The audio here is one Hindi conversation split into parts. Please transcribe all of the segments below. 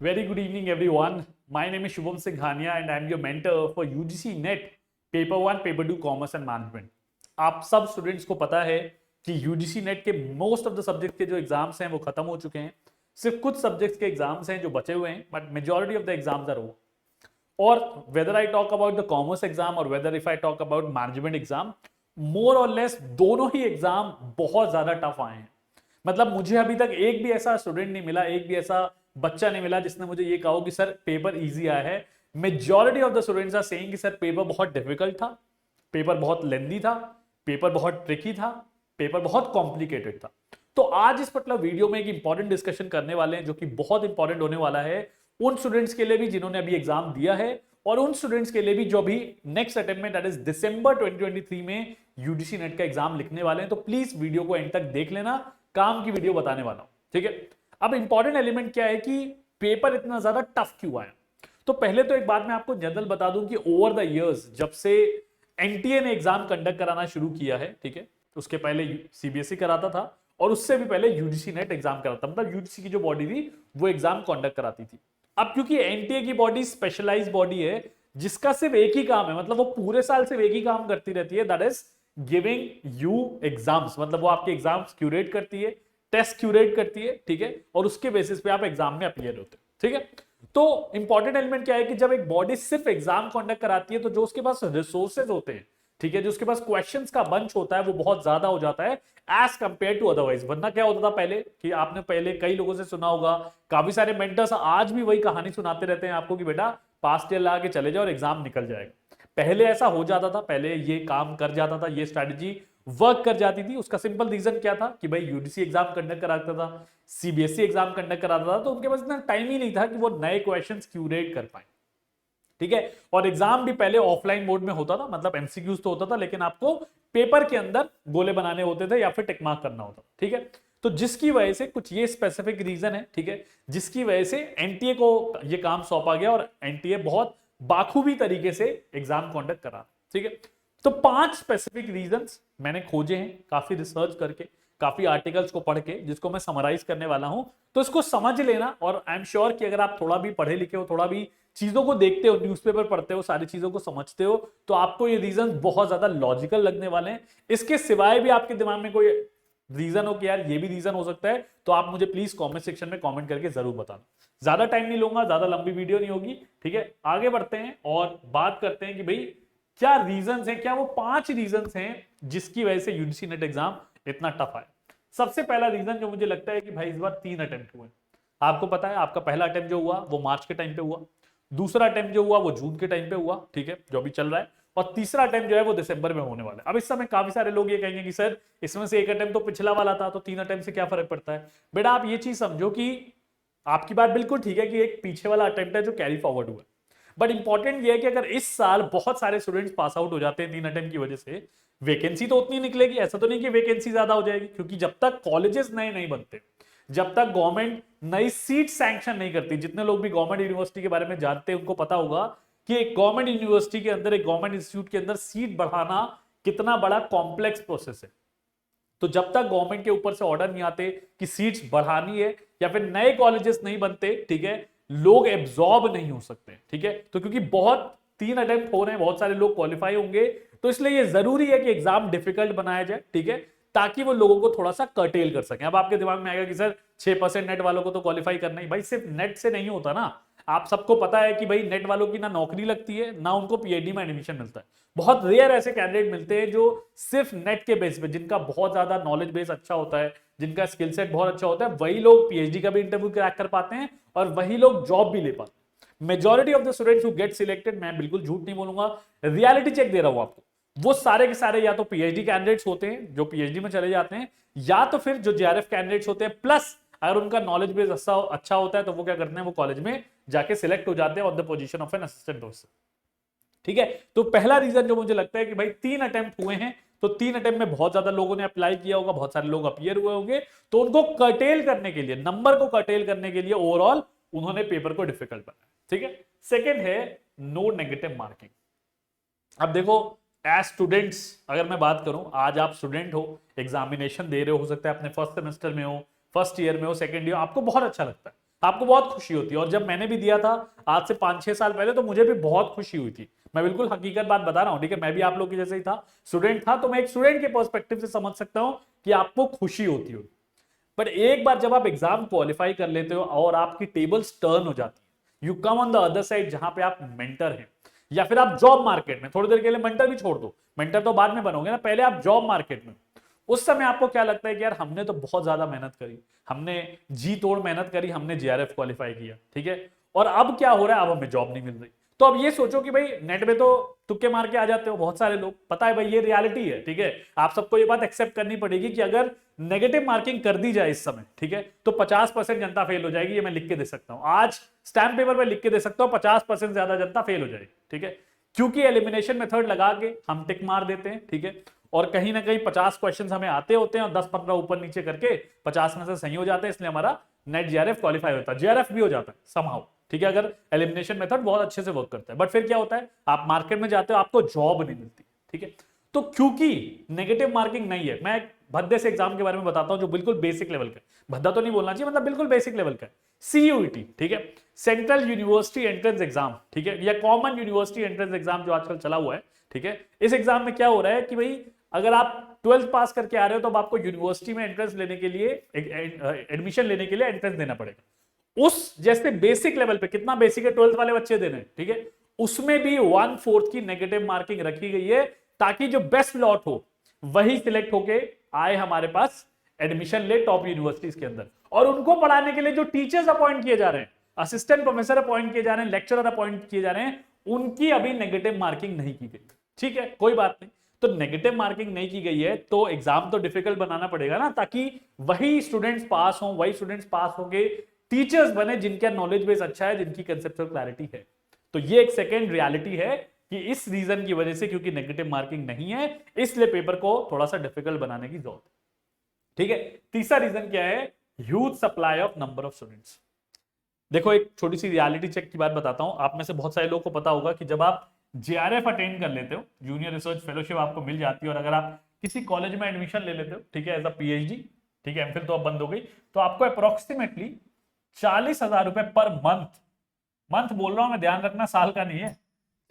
Very good evening, everyone. My name is Shubham Singhania and I am your mentor for UGC NET Paper 1, Paper 2 Commerce and Management. आप सब स्टूडेंट्स को पता है कि UGC NET के मोस्ट ऑफ द सब्जेक्ट के जो एग्जाम्स हैं वो खत्म हो चुके हैं. सिर्फ कुछ सब्जेक्ट्स के एग्जाम्स हैं जो बचे हुए हैं, but majority of the exams are over. और whether I talk about the commerce exam और whether if I talk about management exam, more और लेस दोनों ही एग्जाम बहुत ज्यादा टफ आए हैं. मतलब मुझे अभी तक एक भी ऐसा स्टूडेंट नहीं मिला, एक भी ऐसा बच्चा नहीं मिला जिसने मुझे ये कहा कि सर पेपर इजी आया है. Majority of the students are saying कि सर पेपर बहुत डिफिकल्ट था, पेपर बहुत लेंदी था, पेपर बहुत ट्रिकी था, पेपर बहुत कॉम्प्लिकेटेड था. तो आज इस पर्टिकुलर वीडियो में एक इंपॉर्टेंट डिस्कशन करने वाले हैं जो कि बहुत इंपॉर्टेंट होने वाला है उन स्टूडेंट्स के लिए भी जिन्होंने अभी एग्जाम दिया है और उन स्टूडेंट्स के लिए भी जो अभी नेक्स्ट अटेम्प्ट में दैट इज दिसंबर 2023 में यूजीसी नेट का एग्जाम लिखने वाले हैं. तो प्लीज वीडियो को एंड तक देख लेना, काम की वीडियो बताने वाला हूं. ठीक है, अब इंपॉर्टेंट एलिमेंट क्या है कि पेपर इतना ज्यादा टफ क्यों आया. तो पहले तो एक बात मैं आपको जनरल बता दूं कि ओवर द इयर्स जब से एनटीए ने एग्जाम कंडक्ट कराना शुरू किया है, ठीक है, उसके पहले सीबीएसई कराता था और उससे भी पहले यूजीसी नेट एग्जाम कराता, मतलब यूजीसी की जो बॉडी थी वो एग्जाम कंडक्ट कराती थी. अब क्योंकि एनटीए की बॉडी स्पेशलाइज्ड बॉडी है जिसका सिर्फ एक ही काम है, मतलब वो पूरे साल सिर्फ एक ही काम करती रहती है, that is giving you exams. मतलब वो आपके एग्जाम्स क्यूरेट करती है, टेस्ट क्यूरेट करती है, ठीक है, और उसके बेसिस पे आप एग्जाम में अपीयर होते हैं. ठीक है, तो इंपॉर्टेंट एलिमेंट क्या है कि जब एक बॉडी सिर्फ एग्जाम कंडक्ट कराती है तो जो उसके पास रिसोर्सेज होते हैं, ठीक है, जो उसके पास क्वेश्चंस का बंच होता है वो बहुत ज्यादा हो जाता है एज कंपेयर टू अदरवाइज. वरना क्या होता था पहले कि आपने पहले कई लोगों से सुना होगा, काफी सारे मेंटर्स आज भी वही कहानी सुनाते रहते हैं आपको कि बेटा पास टेल लगा के चले जाओ और एग्जाम निकल जाएगा. पहले ऐसा हो जाता था, पहले ये काम कर जाता था, ये स्ट्रैटेजी वर्क कर जाती थी. उसका सिंपल रीजन क्या था कि भाई यूजीसी एग्जाम कंडक्ट कराता था, सीबीएसई एग्जाम कंडक्ट कराता था, तो उनके पास इतना टाइम ही नहीं था कि वो नए क्वेश्चंस क्यूरेट कर पाए. ठीक है, और एग्जाम भी पहले ऑफलाइन मोड में होता था, मतलब एमसीक्यूज तो होता था लेकिन आपको पेपर के अंदर गोले बनाने होते थे या फिर टिक मार्क करना होता. ठीक है, तो जिसकी वजह से कुछ ये स्पेसिफिक रीजन है, ठीक है, जिसकी वजह से एनटीए को ये काम सौंपा गया और एनटीए बहुत बाखूबी तरीके से एग्जाम कंडक्ट करा. ठीक है, तो 5 स्पेसिफिक रीजंस मैंने खोजे हैं काफी रिसर्च करके, काफी आर्टिकल्स को पढ़ के, जिसको मैं समराइज करने वाला हूं. तो इसको समझ लेना और आई एम श्योर कि अगर आप थोड़ा भी पढ़े लिखे हो, थोड़ा भी चीजों को देखते हो, न्यूज़पेपर पढ़ते हो, सारी चीजों को समझते हो, तो आपको ये रीजन बहुत ज्यादा लॉजिकल लगने वाले हैं. इसके सिवाय भी आपके दिमाग में कोई रीजन हो कि यार ये भी रीजन हो सकता है, तो आप मुझे प्लीज कमेंट सेक्शन में कमेंट करके जरूर बताना. ज्यादा टाइम नहीं लूंगा, ज्यादा लंबी वीडियो नहीं होगी. ठीक है, आगे बढ़ते हैं और बात करते हैं कि भाई क्या रीजंस हैं, क्या वो 5 रीजंस हैं जिसकी वजह से यूजीसी नेट एग्जाम इतना टफ है. सबसे पहला रीजन जो मुझे लगता है कि भाई इस बार 3 अटेम्प्ट हुए. आपको पता है आपका पहला अटेम्प्ट जो हुआ वो मार्च के टाइम पे हुआ, दूसरा अटेम्प्ट जो हुआ वो जून के टाइम पे हुआ, ठीक है, जो भी चल रहा है, और तीसरा अटेम्प्ट जो है वो दिसंबर में होने वाला है. अब इस समय काफी सारे लोग ये कहेंगे कि सर इसमें से एक अटेम्प्ट तो पिछला वाला था, तो 3 अटेम्प्ट से क्या फर्क पड़ता है. बेटा आप ये चीज समझो कि आपकी बात बिल्कुल ठीक है कि एक पीछे वाला अटेम्प्ट है जो कैरी फॉरवर्ड हुआ है, बट इंपॉर्टेंट ये है कि अगर इस साल बहुत सारे स्टूडेंट्स पास आउट हो जाते हैं 3 अटेम्प्ट की वजह से, वैकेंसी तो उतनी निकलेगी, ऐसा तो नहीं कि वैकेंसी ज्यादा हो जाएगी, क्योंकि जब तक कॉलेजेस नए नहीं बनते, जब तक गवर्नमेंट नई सीट सैंक्शन नहीं करती, जितने लोग भी गवर्नमेंट यूनिवर्सिटी के बारे में जानते हैं उनको पता होगा कि एक गवर्नमेंट यूनिवर्सिटी के अंदर, एक गवर्नमेंट इंस्टीट्यूट के अंदर सीट बढ़ाना कितना बड़ा कॉम्प्लेक्स प्रोसेस है. तो जब तक गवर्नमेंट के ऊपर से ऑर्डर नहीं आते कि सीट्स बढ़ानी है या फिर नए कॉलेजेस नहीं बनते, ठीक है, लोग एब्जॉर्ब नहीं हो सकते. ठीक है, तो क्योंकि बहुत 3 अटेम्प्ट हो रहे हैं, बहुत सारे लोग क्वालिफाई होंगे, तो इसलिए ये जरूरी है कि एग्जाम डिफिकल्ट बनाया जाए. ठीक है, ताकि वो लोगों को थोड़ा सा कर्टेल कर सकें. अब आपके दिमाग में आएगा कि सर 6% नेट वालों को तो क्वालिफाई करना ही. भाई सिर्फ नेट से नहीं होता ना, आप सबको पता है कि भाई नेट वालों की ना नौकरी लगती है ना उनको पीएचडी में एडमिशन मिलता है. बहुत रेयर ऐसे कैंडिडेट मिलते हैं जो सिर्फ नेट के बेस पे, जिनका बहुत ज्यादा नॉलेज बेस अच्छा होता है, जिनका स्किल सेट बहुत अच्छा होता है, वही लोग पीएचडी का भी इंटरव्यू क्रैक कर पाते हैं और वही लोग जॉब भी ले पाते हैं. Majority of the students who get selected, मैं बिल्कुल झूठ नहीं बोलूंगा, रियलिटी चेक दे रहा हूं आपको, वो सारे के सारे या तो पीएचडी कैंडिडेट्स होते हैं जो पीएचडी में चले जाते हैं, या तो फिर जो जेआरएफ कैंडिडेट्स होते हैं, प्लस अगर उनका नॉलेज बेस अच्छा होता है तो वो क्या करते हैं, वो कॉलेज में जाके सिलेक्ट हो जाते हैं on the position of an assistant professor. ठीक है, तो पहला रीजन जो मुझे लगता है कि भाई 3 अटेम्प्ट हुए हैं, तो 3 अटेम्प्ट में बहुत ज्यादा लोगों ने अप्लाई किया होगा, बहुत सारे लोग अपीयर हुए होंगे, तो उनको कर्टेल करने के लिए, नंबर को कर्टेल करने के लिए ओवरऑल उन्होंने पेपर को डिफिकल्ट बनाया. ठीक है, सेकेंड है नो नेगेटिव मार्किंग. अब देखो एज स्टूडेंट्स अगर मैं बात करूं, आज आप स्टूडेंट हो, एग्जामिनेशन दे रहे हो सकता है अपने फर्स्ट सेमेस्टर में हो, फर्स्ट ईयर में हो, सेकेंड ईयर, आपको बहुत अच्छा लगता है, आपको बहुत खुशी होती है। और जब मैंने भी दिया था आज से 5-6 साल पहले, तो मुझे भी बहुत खुशी हुई थी। मैं बिल्कुल हकीकत बात बता रहा हूं, ठीक है। मैं भी आप लोग के जैसे ही था, स्टूडेंट था, तो मैं एक स्टूडेंट के पर्सपेक्टिव से समझ सकता हूं कि आपको खुशी होती हो। बट एक बार जब आप एग्जाम क्वालिफाई कर लेते हो और आपकी टेबल्स टर्न हो जाती है, you come on the other side जहां पे आप मेंटर हैं, या फिर आप जॉब मार्केट में, थोड़ी देर के लिए मेंटर भी छोड़ दो, मेंटर तो बाद में बनोगे ना, पहले आप जॉब मार्केट में। उस समय आपको क्या लगता है कि यार हमने तो बहुत ज्यादा मेहनत करी, हमने जी तोड़ मेहनत करी, हमने जेआरएफ क्वालिफाई किया, ठीक है, और अब क्या हो रहा है, अब हमें जॉब नहीं मिल रही। तो अब ये सोचो कि भाई नेट में तो तुक्के मार के आ जाते हो बहुत सारे लोग, पता है भाई ये रियलिटी है, ठीक है। आप सबको ये बात एक्सेप्ट करनी पड़ेगी कि अगर नेगेटिव मार्किंग कर दी जाए इस समय, ठीक है, तो 50% जनता फेल हो जाएगी। ये मैं लिख के दे सकता हूं, आज स्टैम्प पेपर पर लिख के दे सकता हूं, 50% ज्यादा जनता फेल हो जाएगी, ठीक है। क्योंकि एलिमिनेशन मेथड लगा के हम टिक मार देते हैं, ठीक है, और कहीं ना कहीं 50 क्वेश्चन हमें आते होते हैं और 10-15 ऊपर नीचे करके 50 में से सही हो जाते हैं, इसलिए हमारा नेट जेआरएफ क्वालिफाई होता है, जेआरएफ भी हो जाता है समहाउ, ठीक है, अगर एलिमिनेशन मेथड बहुत अच्छे से वर्क करता है। बट फिर क्या होता है, आप मार्केट में जाते हो, आपको जॉब नहीं मिलती, ठीक है। तो क्योंकि नेगेटिव मार्किंग नहीं है, मैं भद्दे से एग्जाम के बारे में बताता हूं जो बिल्कुल बेसिक लेवल का है, भद्दा तो नहीं बोलना चाहिए, मतलब बिल्कुल बेसिक लेवल का है। सीयूईटी, ठीक है, सेंट्रल यूनिवर्सिटी एंट्रेंस एग्जाम, ठीक है, या कॉमन यूनिवर्सिटी एंट्रेंस एग्जाम जो आजकल चला हुआ है, ठीक है। इस एग्जाम में क्या हो रहा है कि भाई अगर आप 12th पास करके आ रहे हो तो अब आपको यूनिवर्सिटी में एंट्रेंस लेने के लिए, एडमिशन लेने के लिए एंट्रेंस देना पड़ेगा। उस जैसे बेसिक लेवल पे, कितना बेसिक है, 12th वाले बच्चे दे रहे हैं, ठीक है, उसमें भी 1/4 की नेगेटिव मार्किंग रखी गई है, ताकि जो बेस्ट लॉट हो वही सिलेक्ट होके आए हमारे पास, एडमिशन ले टॉप यूनिवर्सिटीज के अंदर। और उनको पढ़ाने के लिए जो टीचर्स अपॉइंट किए जा रहे हैं, असिस्टेंट प्रोफेसर अपॉइंट किए जा रहे हैं, लेक्चरर अपॉइंट किए जा रहे हैं, उनकी अभी नेगेटिव मार्किंग नहीं की गई, ठीक है, कोई बात नहीं। तो नेगेटिव मार्किंग नहीं की गई है तो एग्जाम तो डिफिकल्ट बनाना पड़ेगा ना, ताकि वही स्टूडेंट्स पास हो, वही स्टूडेंट्स पास होंगे, टीचर्स बने जिनका नॉलेज बेस अच्छा है, जिनकी कंसेप्चुअल क्लैरिटी है। तो ये एक सेकेंड रियलिटी है कि इस रीजन की वजह से, क्योंकि नेगेटिव मार्किंग नहीं है, इसलिए पेपर को थोड़ा सा डिफिकल्ट बनाने की जरूरत है, ठीक है। तीसरा रीजन क्या है, huge supply of number of students. देखो एक छोटी सी रियलिटी चेक की बात बताता हूं, आप में से बहुत सारे लोगों को पता होगा कि जब आप जेआरएफ अटेंड कर लेते हो, जूनियर रिसर्च फेलोशिप आपको मिल जाती है, और अगर आप किसी कॉलेज में एडमिशन ले लेते हो, ठीक है, एज अ पीएचडी, ठीक है, एमफिल तो अब बंद हो गई, तो आपको अप्रोक्सीमेटली 40,000 रुपए पर मंथ, मंथ बोल रहा हूं मैं, ध्यान रखना साल का नहीं है,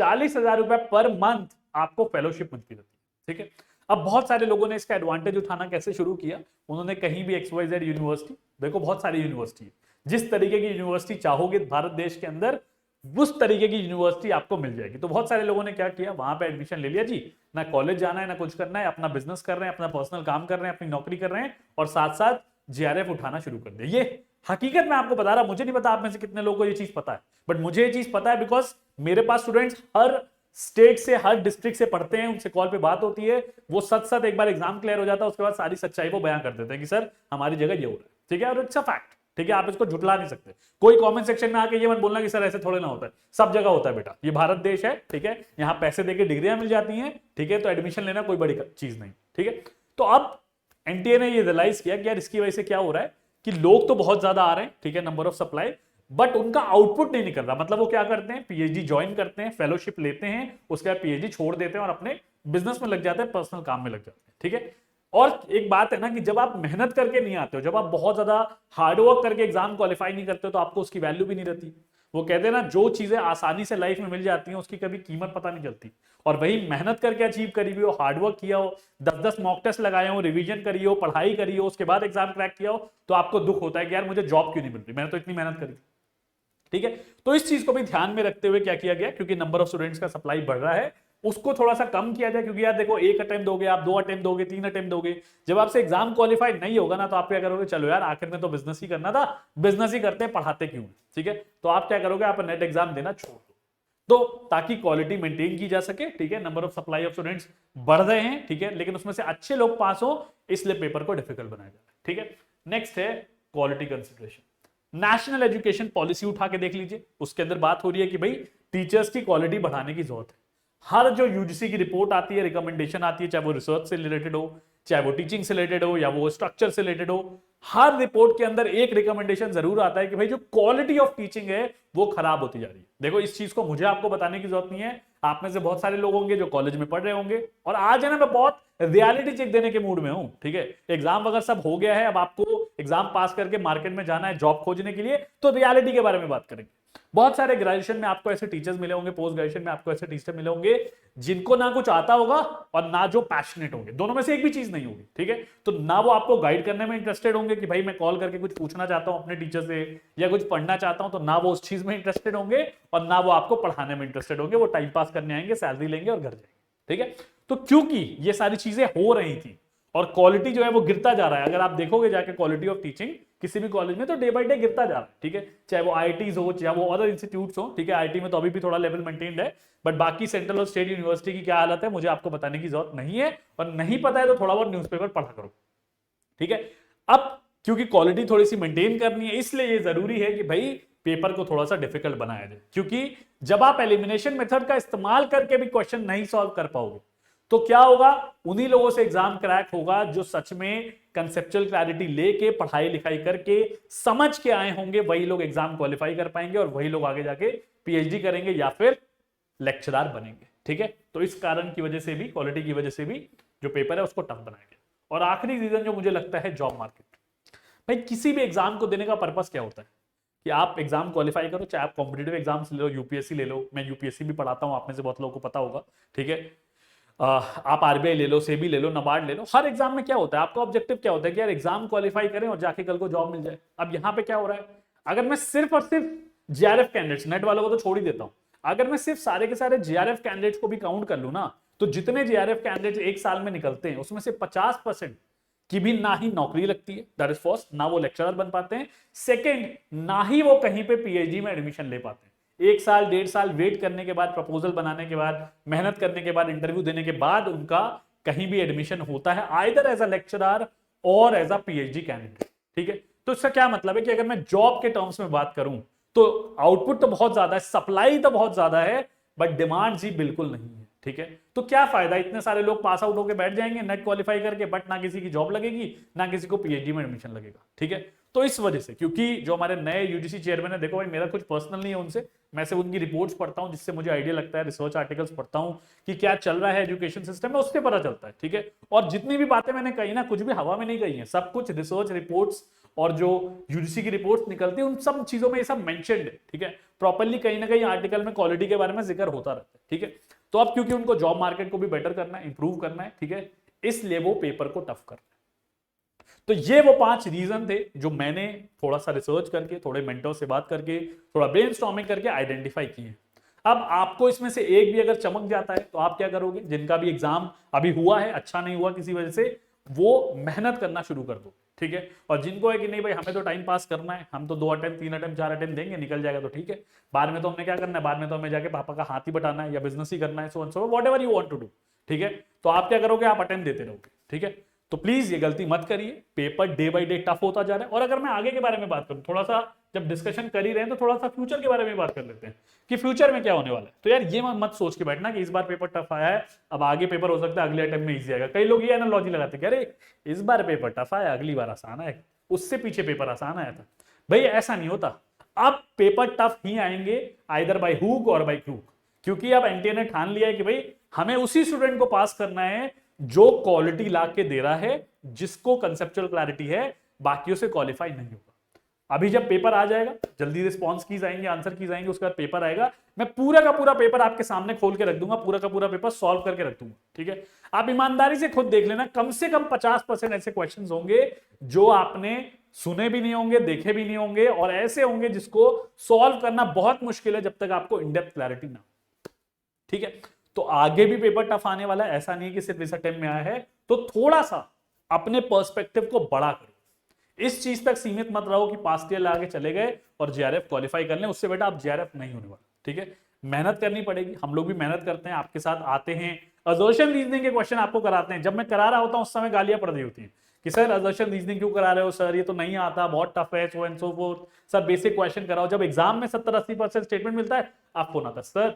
40,000 रुपए पर मंथ आपको फेलोशिप मिलती रहती है, ठीक है। अब बहुत सारे लोगों ने इसका एडवांटेज उठाना कैसे शुरू किया, उन्होंने कहीं भी XYZ यूनिवर्सिटी, देखो बहुत सारी यूनिवर्सिटी है, जिस तरीके की यूनिवर्सिटी चाहोगे भारत देश के अंदर, उस तरीके की यूनिवर्सिटी आपको मिल जाएगी। तो बहुत सारे लोगों ने क्या किया, वहां पे एडमिशन ले लिया जी, ना कॉलेज जाना है ना कुछ करना है, अपना बिजनेस कर रहे हैं, अपना पर्सनल काम कर रहे हैं, अपनी नौकरी कर रहे हैं, और साथ साथ जेआरएफ उठाना शुरू कर दिया। ये हकीकत मैं आपको बता रहा, मुझे नहीं पता आप में से कितने लोगों को ये चीज पता है, बट मुझे ये चीज पता है, बिकॉज मेरे पास स्टूडेंट्स हर स्टेट से, हर डिस्ट्रिक्ट से पढ़ते हैं, उनसे कॉल पे बात होती है, वो सच सच एक बार एग्जाम क्लियर हो जाता है, उसके बाद सारी सच्चाई वो बयां कर देते हैं कि सर हमारी जगह ये हो रहा है, ठीक है, और इट्स अ फैक्ट, ठीक है, आप इसको झुटला नहीं सकते। कोई कमेंट सेक्शन में आके ये मत बोलना कि सर ऐसे थोड़े ना होता है, सब जगह होता है बेटा, ये भारत देश है, ठीक है, यहाँ पैसे देके डिग्रियां मिल जाती हैं, ठीक है, तो एडमिशन लेना कोई बड़ी चीज नहीं, ठीक है। तो अब एनटीए ने ये रियलाइज किया कि यार इसकी वजह से क्या हो रहा है कि लोग तो बहुत ज्यादा आ रहे हैं, ठीक है, नंबर ऑफ सप्लाई, बट उनका आउटपुट नहीं निकल रहा। मतलब वो क्या करते हैं, पीएचडी ज्वाइन करते हैं, फेलोशिप लेते हैं, उसके बाद पीएचडी छोड़ देते हैं और अपने बिजनेस में लग जाते हैं, पर्सनल काम में लग जाते हैं, ठीक है। और एक बात है ना कि जब आप मेहनत करके नहीं आते हो, जब आप बहुत ज्यादा हार्डवर्क करके एग्जाम क्वालिफाई नहीं करते हो, तो आपको उसकी वैल्यू भी नहीं रहती। वो कहते हैं ना, जो चीजें आसानी से लाइफ में मिल जाती हैं उसकी कभी कीमत पता नहीं चलती, और वही मेहनत करके अचीव करी हुई हो, हार्डवर्क किया हो, 10-10 मॉक टेस्ट लगाए हो, रिवीजन करी हो, पढ़ाई करी हो, उसके बाद एग्जाम क्रैक किया हो, तो आपको दुख होता है कि यार मुझे जॉब क्यों नहीं मिल रही, मैंने तो इतनी मेहनत करी थी, ठीक है। तो इस चीज को भी ध्यान में रखते हुए क्या किया गया, क्योंकि नंबर ऑफ स्टूडेंट्स का सप्लाई बढ़ रहा है, उसको थोड़ा सा कम किया जाए। क्योंकि यार देखो, एक अटेम्प्ट दोगे आप, 2 अटेम्प्ट दोगे, 3 अटेम्प्ट दोगे, जब आपसे एग्जाम क्वालिफाई नहीं होगा ना, तो आप क्या करोगे, चलो यार आखिर में तो बिजनेस ही करना था, बिजनेस ही करते हैं, पढ़ाते क्यों, ठीक है। तो आप क्या करोगे, आप नेट एग्जाम देना छोड़ दो, तो ताकि क्वालिटी मेंटेन की जा सके, ठीक है। Number of supply of students बढ़ रहे हैं, ठीक है, लेकिन उसमें से अच्छे लोग पास हो, इसलिए पेपर को डिफिकल्ट बनाया जा रहा है, ठीक है। नेक्स्ट है quality consideration. National education policy उठा के देख लीजिए, उसके अंदर बात हो रही है कि भाई टीचर्स की क्वालिटी बढ़ाने की जरूरत है। हर जो यूजीसी की रिपोर्ट आती है, रिकमेंडेशन आती है, चाहे वो रिसर्च से रिलेटेड हो, चाहे वो टीचिंग से रिलेटेड हो, या वो स्ट्रक्चर से रिलेटेड हो, हर रिपोर्ट के अंदर एक रिकमेंडेशन जरूर आता है कि भाई जो क्वालिटी ऑफ टीचिंग है वो खराब होती जा रही है। देखो इस चीज को मुझे आपको बताने की जरूरत नहीं है, आप में से बहुत सारे लोग होंगे जो कॉलेज में पढ़ रहे होंगे, और आज है ना मैं बहुत रियलिटी चेक देने के मूड में हूं, ठीक है। एग्जाम वगैरह सब हो गया है, अब आपको एग्जाम पास करके मार्केट में जाना है जॉब खोजने के लिए, तो रियलिटी के बारे में बात करेंगे। बहुत सारे ग्रेजुएशन में आपको ऐसे टीचर्स मिले होंगे, पोस्ट ग्रेजुएशन में आपको ऐसे टीचर मिले होंगे जिनको ना कुछ आता होगा और ना जो पैशनेट होंगे, दोनों में से एक भी चीज नहीं होगी, ठीक है। तो ना वो आपको गाइड करने में इंटरेस्टेड होंगे कि भाई मैं कॉल करके कुछ पूछना चाहता हूं अपने टीचर से या कुछ पढ़ना चाहता हूं, तो ना वो उस चीज में इंटरेस्टेड होंगे और ना वो आपको पढ़ाने में इंटरेस्टेड होंगे। वो टाइम पास करने आएंगे, सैलरी लेंगे और घर जाएंगे, ठीक है। तो क्योंकि ये सारी चीजें हो रही थी और क्वालिटी जो है वो गिरता जा रहा है, अगर आप देखोगे जाके क्वालिटी ऑफ टीचिंग किसी भी कॉलेज में, तो डे बाय डे गिरता जा रहा है, ठीक है। चाहे वो आईआईटीज हो, चाहे वो अदर इंस्टीट्यूट्स हो, ठीक है। आईआईटी में तो अभी भी थोड़ा लेवल मेंटेन्ड है, बट बाकी सेंट्रल और स्टेट यूनिवर्सिटी की क्या हालत है मुझे आपको बताने की जरूरत नहीं है, और नहीं पता है तो थोड़ा बहुत न्यूज़पेपर पढ़ा करो, ठीक है। अब क्योंकि क्वालिटी थोड़ी सी मेंटेन करनी है, इसलिए ये जरूरी है कि भाई पेपर को थोड़ा सा डिफिकल्ट बनाया जाए, क्योंकि जब आप एलिमिनेशन मेथड का इस्तेमाल करके भी क्वेश्चन नहीं सॉल्व कर पाओगे तो क्या होगा, उन्हीं लोगों से एग्जाम क्रैक होगा जो सच में कंसेप्चुअल क्लैरिटी लेके पढ़ाई लिखाई करके समझ के आए होंगे, वही लोग एग्जाम क्वालिफाई कर पाएंगे और वही लोग आगे जाके पीएचडी करेंगे या फिर लेक्चरर बनेंगे, ठीक है। तो इस कारण की वजह से भी, क्वालिटी की वजह से भी जो पेपर है उसको टफ बनाया गया। और आखिरी रीजन जो मुझे लगता है, जॉब मार्केट। भाई किसी भी एग्जाम को देने का पर्पस क्या होता है कि आप एग्जाम क्वालिफाई करो, चाहे आप कॉम्पिटेटिव एग्जाम्स ले लो, यूपीएससी ले लो, मैं यूपीएससी भी पढ़ाता हूं, आप में से बहुत लोगों को पता होगा, ठीक है। आप आरबीआई ले लो, सेबी ले लो, नबार्ड ले लो, हर एग्जाम में क्या होता है, आपका ऑब्जेक्टिव क्या होता है कि यार एग्जाम क्वालिफाई करें और जाके कल को जॉब मिल जाए। अब यहाँ पे क्या हो रहा है, अगर मैं सिर्फ और सिर्फ जेआरएफ कैंडिडेट्स, नेट वालों को तो छोड़ ही देता हूं, अगर मैं सिर्फ सारे के सारे जेआरएफ कैंडिडेट्स को भी काउंट कर लूं ना, तो जितने जेआरएफ कैंडिडेट्स एक साल में निकलते हैं उसमें से 50% की भी ना ही नौकरी लगती है, दैट इज फर्स्ट, ना वो लेक्चरर बन पाते हैं, सेकंड ना ही वो कहीं पे पीएचडी में एडमिशन ले पाते हैं। एक साल 1.5 साल वेट करने के बाद, प्रपोजल बनाने के बाद, मेहनत करने के बाद, इंटरव्यू देने के बाद उनका कहीं भी एडमिशन होता है, आइदर एज अ लेक्चरर और एज अ पीएचडी कैंडिडेट, ठीक है। तो इसका क्या मतलब है कि अगर मैं जॉब के टर्म्स में बात करूं तो आउटपुट तो बहुत ज्यादा है, सप्लाई तो बहुत ज्यादा है, बट डिमांड जी बिल्कुल नहीं है, ठीक है। तो क्या फायदा, इतने सारे लोग पास आउट होकर बैठ जाएंगे नेट क्वालिफाई करके, बट ना किसी की जॉब लगेगी ना किसी को पीएचडी में एडमिशन लगेगा, ठीक है। तो इस वजह से, क्योंकि जो हमारे नए यूजीसी चेयरमैन है, देखो भाई मेरा कुछ पर्सनल नहीं है उनसे, मैं सिर्फ उनकी रिपोर्ट्स पढ़ता हूं जिससे मुझे आइडिया लगता है, रिसर्च आर्टिकल्स पढ़ता हूं कि क्या चल रहा है एजुकेशन सिस्टम में, उससे पता चलता है, ठीक है। और जितनी भी बातें मैंने कही ना, कुछ भी हवा में नहीं कही है, सब कुछ रिसर्च रिपोर्ट्स और जो यूजीसी की रिपोर्ट्स निकलती है उन सब चीजों में ये सब मेंशन्ड है, ठीक है। प्रॉपर्ली कहीं ना कहीं आर्टिकल में क्वालिटी के बारे में जिक्र होता रहता है, ठीक है। तो अब क्योंकि उनको जॉब मार्केट को भी बेटर करना है, इंप्रूव करना है, ठीक है, इसलिए वो पेपर को टफ कर रहे हैं। तो ये वो 5 रीजन थे जो मैंने थोड़ा सा रिसर्च करके, थोड़े मेंटर से बात करके, थोड़ा ब्रेनस्टॉर्मिंग करके आइडेंटिफाई किए। अब आपको इसमें से एक भी अगर चमक जाता है तो आप क्या करोगे, जिनका भी एग्जाम अभी हुआ है, अच्छा नहीं हुआ किसी वजह से, वो मेहनत करना शुरू कर दो, ठीक है। और जिनको है कि नहीं भाई हमें तो टाइम पास करना है, हम तो 2 अटेम्प्ट 3 अटेम्प्ट 4 अटेम्प्ट देंगे, निकल जाएगा तो ठीक है, बाद में तो हमने क्या करना है, बाद में तो हमें जाके पापा का हाथ ही बटाना है या बिजनेस ही करना है, so and so whatever you want to do, ठीक है। तो आप क्या करोगे, आप अटेम्प्ट देते रहोगे, ठीक है। तो प्लीज ये गलती मत करिए, paper day by day tough होता जा रहा है। और अगर मैं आगे के बारे में बात करूं, थोड़ा सा जब डिस्कशन कर ही रहे हैं तो थोड़ा सा फ्यूचर के बारे में बात कर लेते हैं कि फ्यूचर में क्या होने वाला है। तो यार ये मत सोच के बैठना कि इस बार पेपर टफ आया है, अब आगे पेपर हो सकता है अगले अटेम्प्ट में इजी आएगा। कई लोग ये एनालॉजी लगाते हैं कि अरे इस बार पेपर टफ आया, अगली बार आसान आएगा, उससे पीछे पेपर आसान आया था। भाई ऐसा नहीं होता, अब पेपर टफ ही आएंगे, आइदर बाय हुक और बाय क्रूक, क्योंकि अब एनटीए ने ठान लिया है कि भाई हमें उसी स्टूडेंट को पास करना है जो क्वालिटी ला के दे रहा है, जिसको कंसेप्चुअल क्लैरिटी है, बाकियों से क्वालिफाई नहीं होगा। अभी जब पेपर आ जाएगा, जल्दी रिस्पॉन्स कीज आएंगे, आंसर कीज आएंगे, उसके बाद पेपर आएगा, मैं पूरा का पूरा पेपर आपके सामने खोल के रख दूंगा, पूरा का पूरा पेपर सॉल्व करके रख दूंगा, ठीक है। आप ईमानदारी से खुद देख लेना, कम से कम 50% ऐसे क्वेश्चंस होंगे जो आपने सुने भी नहीं होंगे, देखे भी नहीं होंगे, और ऐसे होंगे जिसको सॉल्व करना बहुत मुश्किल है जब तक आपको इनडेप्थ क्लैरिटी ना, ठीक है। तो आगे भी पेपर टफ आने वाला है, ऐसा नहीं है कि सिर्फ इस अटेम्प्ट में आया है। तो थोड़ा सा अपने पर्सपेक्टिव को बड़ा करो, इस चीज तक सीमित मत रहो कि पास्ट ईयर आगे चले गए और जेआरएफ क्वालिफाई कर लें, उससे बेटा आप जेआरएफ नहीं होने वाला, ठीक है। मेहनत करनी पड़ेगी, हम लोग भी मेहनत करते हैं, आपके साथ आते हैं, असर्शन रीजनिंग के क्वेश्चन आपको कराते हैं। जब मैं करा रहा होता हूं उस समय गालियां पड़ रही होती हैं कि सर असर्शन रीजनिंग क्यों करा रहे हो सर, ये तो नहीं आता, बहुत टफ है, so and so fourth, sir basic question कराओ। जब एग्जाम में 70-80% स्टेटमेंट मिलता है, आप फोन आता सर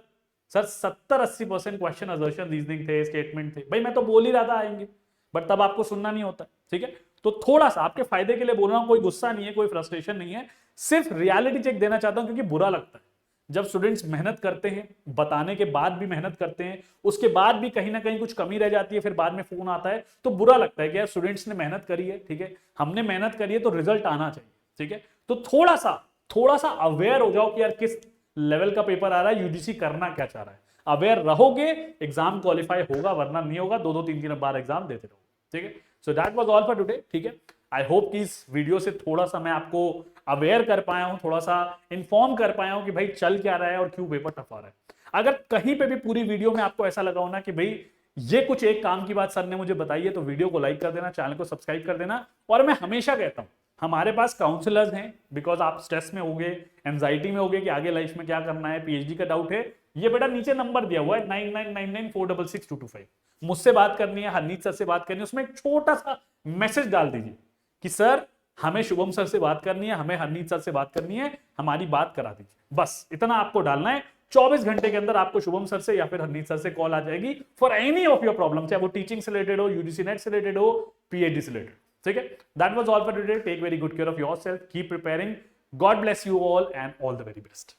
70-80% क्वेश्चन असर्शन रीजनिंग थे, स्टेटमेंट थे। भाई मैं तो बोल ही रहा था आएंगे, बट तब आपको सुनना नहीं होता, ठीक है। तो थोड़ा सा आपके फायदे के लिए बोल रहा हूं, कोई गुस्सा नहीं है, कोई फ्रस्ट्रेशन नहीं है, सिर्फ रियलिटी चेक देना चाहता हूं क्योंकि बुरा लगता है जब स्टूडेंट्स मेहनत करते हैं, बताने के बाद भी मेहनत करते हैं, उसके बाद भी कहीं ना कहीं कुछ कमी रह जाती है, फिर बाद में फोन आता है तो बुरा लगता है कि यार स्टूडेंट्स ने मेहनत करी है, ठीक है, हमने मेहनत करी है तो रिजल्ट आना चाहिए, ठीक है। तो थोड़ा सा अवेयर हो जाओ कि यार किस लेवल का पेपर आ रहा है, यूजीसी करना क्या चाह रहा है। अवेयर रहोगे, एग्जाम क्वालिफाई होगा, वरना नहीं होगा, 2-2 3-3 बार एग्जाम देते रहो, ठीक है। So that was all for today, ठीक है। आई होप कि इस वीडियो से थोड़ा सा मैं आपको अवेयर कर पाया हूं, थोड़ा सा इन्फॉर्म कर पाया हूं कि भाई चल क्या रहा है और क्यों पेपर टफ आ रहा है। अगर कहीं पे भी पूरी वीडियो में आपको ऐसा लगा हो ना कि भाई ये कुछ एक काम की बात सर ने मुझे बताई है, तो वीडियो को लाइक कर देना, चैनल को सब्सक्राइब कर देना। और मैं हमेशा कहता हूं हमारे पास काउंसलर्स हैं, बिकॉज आप स्ट्रेस में होगे, एंजाइटी में होगे कि आगे लाइफ में क्या करना है, पीएचडी का डाउट है, ये बेटा नीचे नंबर दिया हुआ है 9999466225, मुझसे बात करनी है, हरनीत सर से बात करनी है, उसमें एक छोटा सा मैसेज डाल दीजिए कि सर हमें शुभम सर से बात करनी है, हमें हरनीत सर से बात करनी है, हमारी बात करा दीजिए, बस इतना आपको डालना है। 24 घंटे के अंदर आपको शुभम सर से या फिर हरनीत सर से कॉल आ जाएगी for any of your problem, चाहे वो टीचिंग से रिलेटेड हो, यूजीसी नेट से रिलेटेड हो, पीएचडी से रिलेटेड, ठीक है। That was all for today, take very good care of yourself, keep preparing, God bless you all and all the very best.